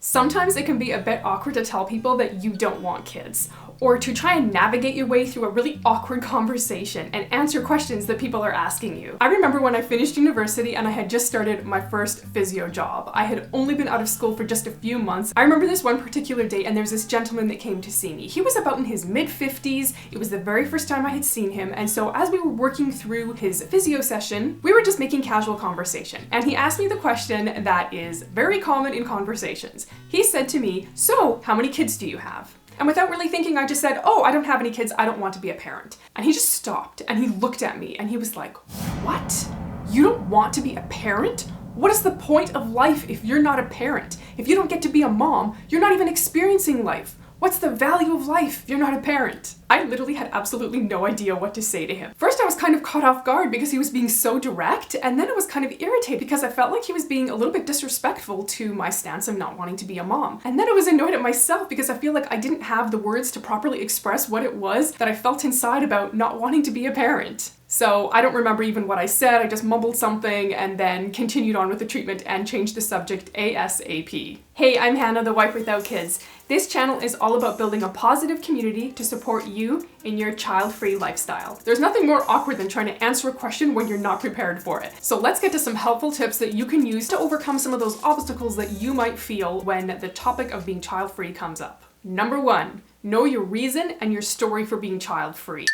Sometimes it can be a bit awkward to tell people that you don't want kids, or to try and navigate your way through a really awkward conversation and answer questions that people are asking you. I remember when I finished university and I had just started my first physio job. I had only been out of school for just a few months. I remember this one particular day and there's this gentleman that came to see me. He was about in his mid-50s. It was the very first time I had seen him, and so as we were working through his physio session, we were just making casual conversation. And he asked me the question that is very common in conversations. He said to me, "So, how many kids do you have?" And without really thinking, I just said, "Oh, I don't have any kids. I don't want to be a parent." And he just stopped and he looked at me and he was like, "What? You don't want to be a parent? What is the point of life if you're not a parent? If you don't get to be a mom, you're not even experiencing life. What's the value of life if you're not a parent?" I literally had absolutely no idea what to say to him. First, I was kind of caught off guard because he was being so direct, and then I was kind of irritated because I felt like he was being a little bit disrespectful to my stance of not wanting to be a mom. And then I was annoyed at myself because I feel like I didn't have the words to properly express what it was that I felt inside about not wanting to be a parent. So I don't remember even what I said. I just mumbled something and then continued on with the treatment and changed the subject ASAP. Hey, I'm Hannah, the wife without kids. This channel is all about building a positive community to support you in your child-free lifestyle. There's nothing more awkward than trying to answer a question when you're not prepared for it. So let's get to some helpful tips that you can use to overcome some of those obstacles that you might feel when the topic of being child-free comes up. Number 1, know your reason and your story for being child-free.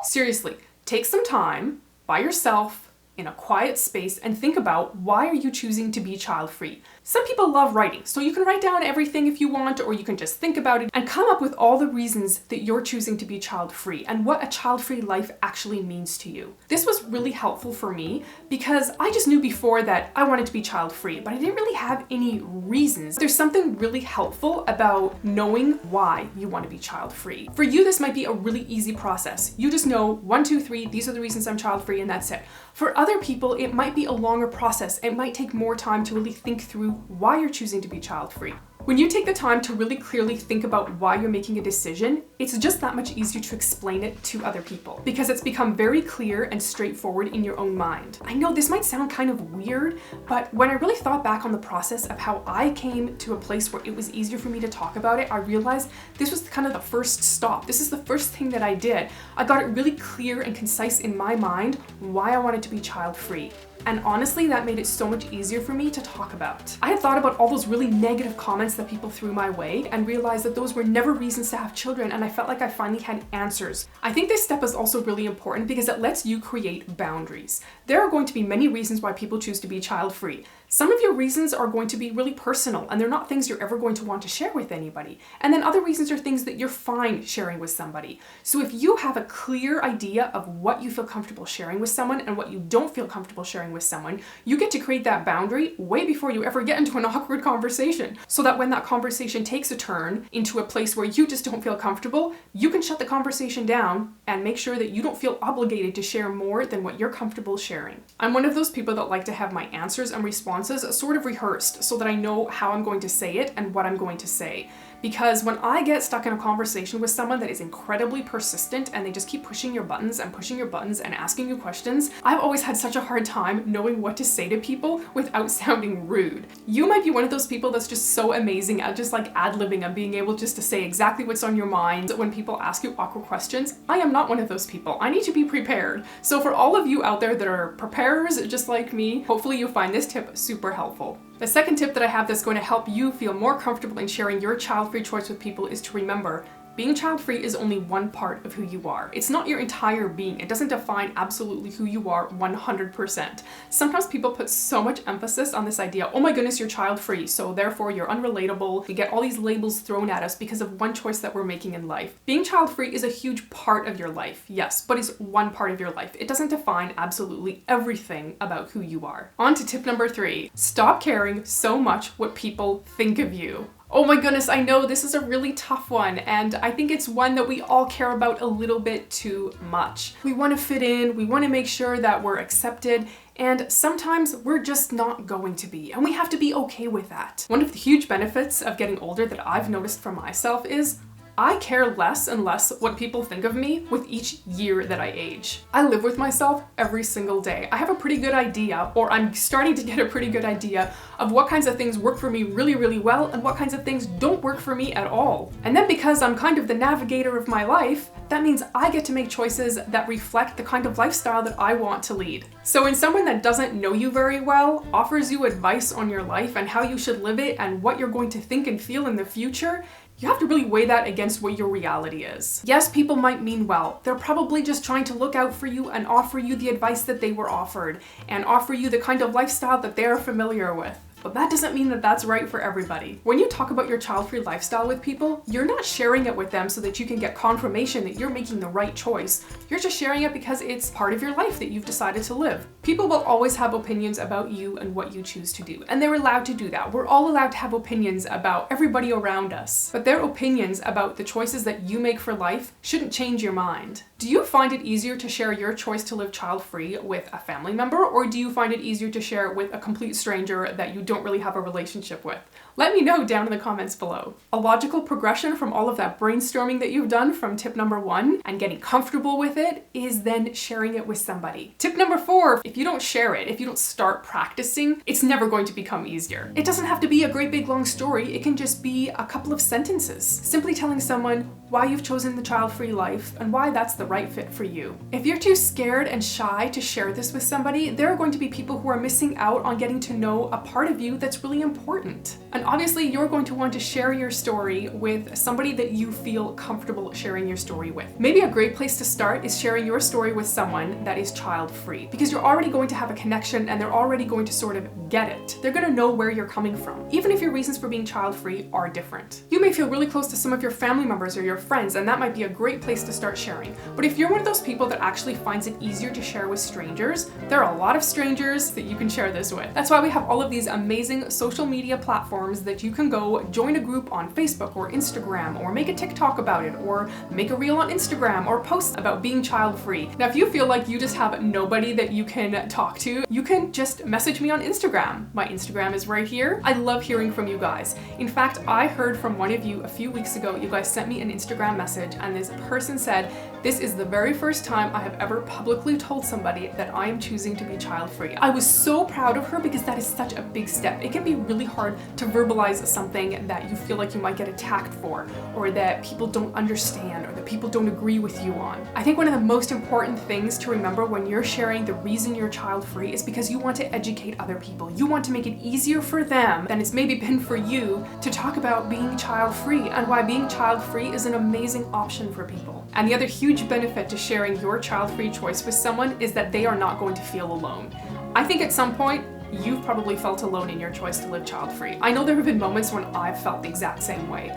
Seriously, take some time by yourself in a quiet space and think about, why are you choosing to be child-free? Some people love writing, so you can write down everything if you want, or you can just think about it and come up with all the reasons that you're choosing to be child-free and what a child-free life actually means to you. This was really helpful for me because I just knew before that I wanted to be child-free, but I didn't really have any reasons. There's something really helpful about knowing why you want to be child-free. For you, this might be a really easy process. You just know 1, 2, 3, these are the reasons I'm child-free, and that's it. For other people, it might be a longer process. It might take more time to really think through why you're choosing to be child-free. When you take the time to really clearly think about why you're making a decision, it's just that much easier to explain it to other people because it's become very clear and straightforward in your own mind. I know this might sound kind of weird, but when I really thought back on the process of how I came to a place where it was easier for me to talk about it, I realized this was kind of the first stop. This is the first thing that I did. I got it really clear and concise in my mind why I wanted to be child-free. And honestly, that made it so much easier for me to talk about. I had thought about all those really negative comments that people threw my way and realized that those were never reasons to have children, and I felt like I finally had answers. I think this step is also really important because it lets you create boundaries. There are going to be many reasons why people choose to be child-free. Some of your reasons are going to be really personal and they're not things you're ever going to want to share with anybody. And then other reasons are things that you're fine sharing with somebody. So if you have a clear idea of what you feel comfortable sharing with someone and what you don't feel comfortable sharing with someone, you get to create that boundary way before you ever get into an awkward conversation. So that when that conversation takes a turn into a place where you just don't feel comfortable, you can shut the conversation down and make sure that you don't feel obligated to share more than what you're comfortable sharing. I'm one of those people that like to have my answers and responses sort of rehearsed so that I know how I'm going to say it and what I'm going to say. Because when I get stuck in a conversation with someone that is incredibly persistent and they just keep pushing your buttons and asking you questions, I've always had such a hard time knowing what to say to people without sounding rude. You might be one of those people that's just so amazing at just like ad-libbing and being able just to say exactly what's on your mind when people ask you awkward questions. I am not one of those people. I need to be prepared. So for all of you out there that are preparers just like me, hopefully you'll find this tip super helpful. The second tip that I have that's going to help you feel more comfortable in sharing your child-free choice with people is to remember, being child-free is only one part of who you are. It's not your entire being. It doesn't define absolutely who you are 100%. Sometimes people put so much emphasis on this idea, oh my goodness, you're child-free, so therefore you're unrelatable. We get all these labels thrown at us because of one choice that we're making in life. Being child-free is a huge part of your life, yes, but it's one part of your life. It doesn't define absolutely everything about who you are. On to tip number 3. Stop caring so much what people think of you. Oh my goodness, I know this is a really tough one, and I think it's one that we all care about a little bit too much. We want to fit in, we want to make sure that we're accepted, and sometimes we're just not going to be, and we have to be okay with that. One of the huge benefits of getting older that I've noticed for myself is I care less and less what people think of me with each year that I age. I live with myself every single day. I have a pretty good idea, or I'm starting to get a pretty good idea of what kinds of things work for me really, really well and what kinds of things don't work for me at all. And then because I'm kind of the navigator of my life, that means I get to make choices that reflect the kind of lifestyle that I want to lead. So when someone that doesn't know you very well offers you advice on your life and how you should live it and what you're going to think and feel in the future, you have to really weigh that against what your reality is. Yes, people might mean well. They're probably just trying to look out for you and offer you the advice that they were offered and offer you the kind of lifestyle that they're familiar with. But that doesn't mean that that's right for everybody. When you talk about your child-free lifestyle with people, you're not sharing it with them so that you can get confirmation that you're making the right choice. You're just sharing it because it's part of your life that you've decided to live. People will always have opinions about you and what you choose to do, and they're allowed to do that. We're all allowed to have opinions about everybody around us, but their opinions about the choices that you make for life shouldn't change your mind. Do you find it easier to share your choice to live child-free with a family member, or do you find it easier to share it with a complete stranger that you don't really have a relationship with? Let me know down in the comments below. A logical progression from all of that brainstorming that you've done from tip number 1 and getting comfortable with it is then sharing it with somebody. Tip number 4, if you don't share it, if you don't start practicing, it's never going to become easier. It doesn't have to be a great big long story. It can just be a couple of sentences. Simply telling someone why you've chosen the child-free life and why that's the right fit for you. If you're too scared and shy to share this with somebody, there are going to be people who are missing out on getting to know a part of you that's really important. And obviously you're going to want to share your story with somebody that you feel comfortable sharing your story with. Maybe a great place to start is sharing your story with someone that is child-free, because you're already going to have a connection and they're already going to sort of get it. They're going to know where you're coming from, even if your reasons for being child-free are different. You may feel really close to some of your family members or your friends, and that might be a great place to start sharing. But if you're one of those people that actually finds it easier to share with strangers, there are a lot of strangers that you can share this with. That's why we have all of these amazing social media platforms that you can go join a group on Facebook or Instagram, or make a TikTok about it, or make a reel on Instagram, or post about being child-free. Now, if you feel like you just have nobody that you can talk to, you can just message me on Instagram. My Instagram is right here. I love hearing from you guys. In fact, I heard from one of you a few weeks ago. You guys sent me an Instagram message, and this person said, "This is the very first time I have ever publicly told somebody that I am choosing to be child-free." I was so proud of her because that is such a big step. It can be really hard to verbalize something that you feel like you might get attacked for, or that people don't understand, or that people don't agree with you on. I think one of the most important things to remember when you're sharing the reason you're child-free is because you want to educate other people. You want to make it easier for them than it's maybe been for you to talk about being child-free and why being child-free is an amazing option for people. And the other huge benefit to sharing your child-free choice with someone is that they are not going to feel alone. I think at some point, you've probably felt alone in your choice to live child-free. I know there have been moments when I've felt the exact same way.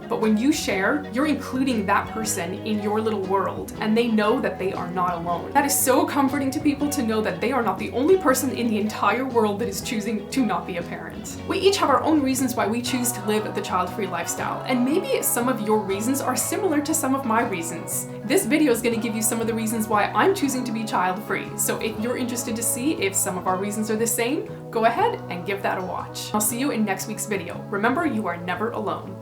But when you share, you're including that person in your little world, and they know that they are not alone. That is so comforting to people to know that they are not the only person in the entire world that is choosing to not be a parent. We each have our own reasons why we choose to live the child-free lifestyle, and maybe some of your reasons are similar to some of my reasons. This video is going to give you some of the reasons why I'm choosing to be child-free, so if you're interested to see if some of our reasons are the same, go ahead and give that a watch. I'll see you in next week's video. Remember, you are never alone.